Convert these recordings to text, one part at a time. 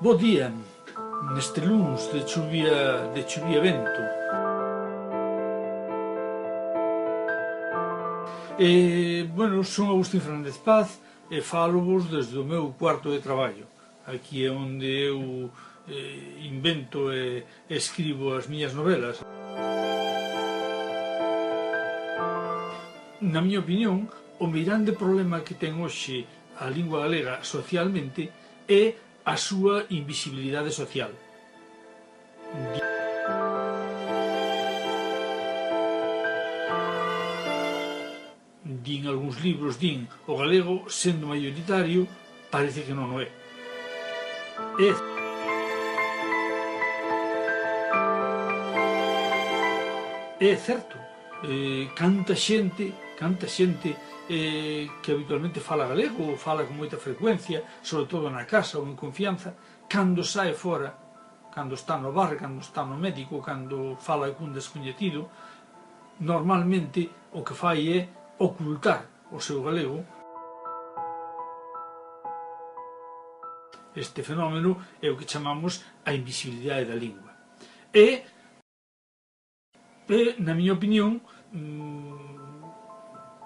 Bo día, neste luns de chuvia e vento. Bueno, son Agustín Fernández Paz e falo-vos desde o meu cuarto de traballo. Aquí é onde eu invento e escribo as miñas novelas. Na miña opinión, o meirande problema que ten hoxe a lingua galega socialmente é a súa invisibilidade social. Din algúns libros, o galego, sendo maioritario, parece que non o é. É certo, canta xente que habitualmente fala galego ou fala con moita frecuencia, sobre todo na casa ou en confianza, cando sae fora, cando está no bar, cando está no médico, cando fala cun descoñecido, normalmente o que fai é ocultar o seu galego. Este fenómeno é o que chamamos a invisibilidade da lingua. E, na miña opinión,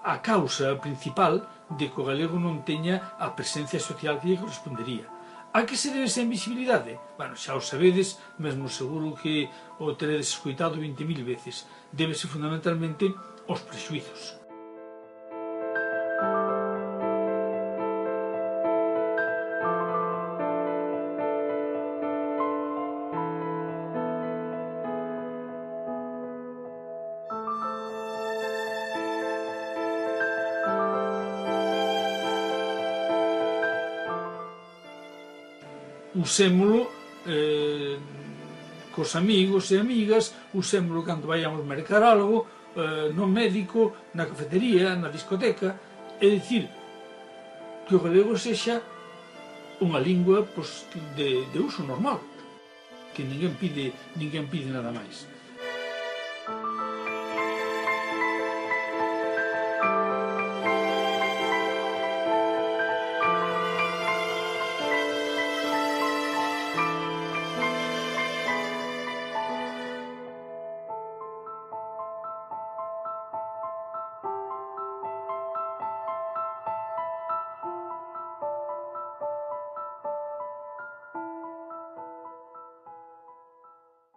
a causa principal de que o galego non teña a presencia social que lle correspondería. A que se debe esa invisibilidade? Bueno, xa o sabedes, mesmo seguro que o teredes escoitado 20.000 veces. Débese fundamentalmente aos prexuizos. Usémolo cos amigos e amigas, usémolo cando vayamos mercar algo, no médico, na cafetería, na discoteca. É dicir, que o galego sexa unha lingua de uso normal, que ninguén pide nada máis.